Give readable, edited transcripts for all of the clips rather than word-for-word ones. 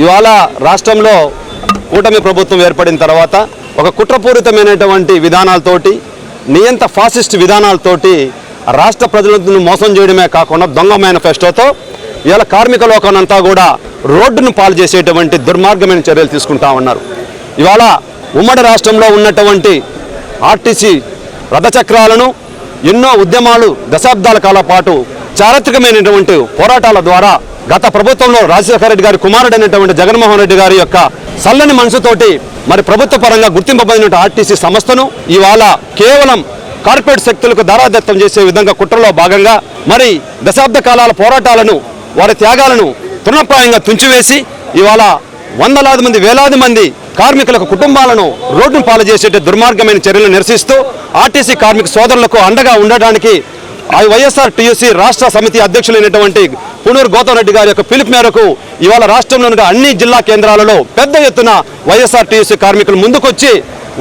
ఇవాళ రాష్ట్రంలో కూటమి ప్రభుత్వం ఏర్పడిన తర్వాత ఒక కుట్రపూరితమైనటువంటి విధానాలతోటి నియంత ఫాసిస్ట్ విధానాలతోటి రాష్ట్ర ప్రజలను మోసం చేయడమే కాకుండా దొంగ మేనిఫెస్టోతో ఇవాళ కార్మిక లోకానంతా కూడా రోడ్డును పాలు చేసేటువంటి దుర్మార్గమైన చర్యలు తీసుకుంటా ఉన్నారు. ఇవాళ ఉమ్మడి రాష్ట్రంలో ఉన్నటువంటి ఆర్టీసీ రథచక్రాలను ఎన్నో ఉద్యమాలు దశాబ్దాల కాల పాటు చారిత్రకమైనటువంటి పోరాటాల ద్వారా గత ప్రభుత్వంలో రాజశేఖర రెడ్డి గారి కుమారుడైనటువంటి జగన్మోహన్ రెడ్డి గారి యొక్క చల్లని మనసుతోటి మరి ప్రభుత్వ పరంగా గుర్తింపబడిన ఆర్టీసీ సంస్థను ఇవాళ కేవలం కార్పొరేట్ శక్తులకు దారాదత్తం చేసే విధంగా కుట్రలో భాగంగా మరి దశాబ్ద కాలాల పోరాటాలను వారి త్యాగాలను తృణప్రాయంగా తుంచివేసి ఇవాళ వందలాది మంది వేలాది మంది కార్మికులకు కుటుంబాలను రోడ్డును పాలు చేసే దుర్మార్గమైన చర్యలను నిరసిస్తూ ఆర్టీసీ కార్మిక సోదరులకు అండగా ఉండడానికి వైఎస్ఆర్టీయూసీ రాష్ట్ర సమితి అధ్యక్షులైనటువంటి పునూరు గౌతమ్ రెడ్డి గారి యొక్క పిలుపు మేరకు ఇవాళ రాష్ట్రంలోని అన్ని జిల్లా కేంద్రాలలో పెద్ద ఎత్తున వైఎస్ఆర్టీయూసీ కార్మికులు ముందుకొచ్చి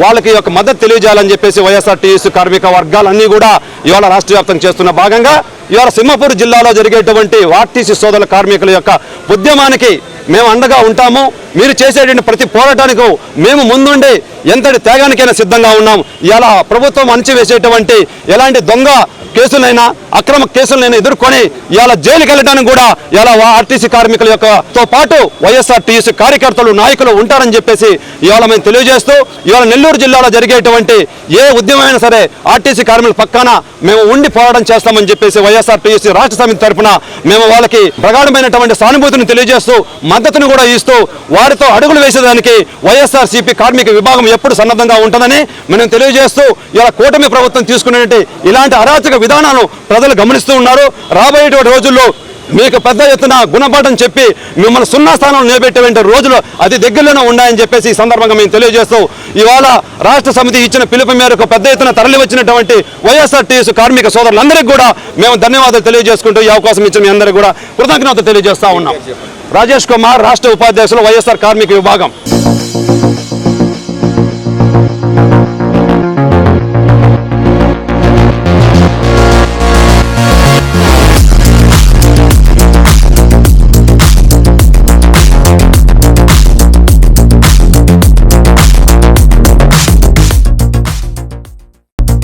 వాళ్ళకి యొక్క మద్దతు తెలియజేయాలని చెప్పేసి వైఎస్ఆర్టీయూసీ కార్మిక వర్గాలన్నీ కూడా ఇవాళ రాష్ట్ర వ్యాప్తంగా చేస్తున్న భాగంగా ఇవాళ సింహపూర్ జిల్లాలో జరిగేటువంటి ఆర్టీసీ సోదరుల కార్మికుల యొక్క ఉద్యమానికి మేము అండగా ఉంటాము. మీరు చేసేటువంటి ప్రతి పోరాటానికి మేము ముందుండి ఎంతటి త్యాగానికైనా సిద్ధంగా ఉన్నాం. ఇలా ప్రభుత్వం అణచివేసేటువంటి ఎలాంటి దొంగ కేసులైనా అక్రమ కేసులైనా ఎదుర్కొని ఇవాళ జైలుకి వెళ్ళడానికి కూడా ఇలా ఆర్టీసీ కార్మికుల యొక్కతో పాటు వైఎస్ఆర్టీసీ కార్యకర్తలు నాయకులు ఉంటారని చెప్పేసి ఇవాళ మేము తెలియజేస్తూ ఇవాళ నెల్లూరు జిల్లాలో జరిగేటువంటి ఏ ఉద్యమమైనా సరే ఆర్టీసీ కార్మికుల పక్కన మేము ఉండి పోరాటం చేస్తామని చెప్పేసి వైఎస్ఆర్టీసీ రాష్ట్ర సమితి తరఫున మేము వాళ్ళకి ప్రగాఢమైనటువంటి సానుభూతిని తెలియజేస్తూ మద్దతును కూడా ఇస్తూ వారితో అడుగులు వేసేదానికి వైఎస్ఆర్సీపీ కార్మిక విభాగం ఎప్పుడు సన్నద్ధంగా ఉంటుందని మనం తెలియజేస్తూ ఇలా కూటమి ప్రభుత్వం తీసుకునేటువంటి ఇలాంటి అరాచక విధానాలను ప్రజలు గమనిస్తూ ఉన్నారు. రాబోయేటువంటి రోజుల్లో మీకు పెద్ద ఎత్తున గుణపాఠం చెప్పి మిమ్మల్ని సున్నా స్థానంలో నిలబెట్టేటువంటి రోజులు అతి దగ్గరలోనే ఉన్నాయని చెప్పేసి ఈ సందర్భంగా మేము తెలియజేస్తూ ఇవాళ రాష్ట్ర సమితి ఇచ్చిన పిలుపు మేరకు పెద్ద ఎత్తున తరలి వచ్చినటువంటి వైఎస్ఆర్టీసీ కార్మిక సోదరులందరికీ కూడా మేము ధన్యవాదాలు తెలియజేసుకుంటూ ఈ అవకాశం ఇచ్చిన మీ అందరికీ కూడా కృతజ్ఞతలు తెలియజేస్తా ఉన్నాం. రాజేష్ కుమార్, రాష్ట్ర ఉపాధ్యక్షులు, వైఎస్ఆర్ కార్మిక విభాగం.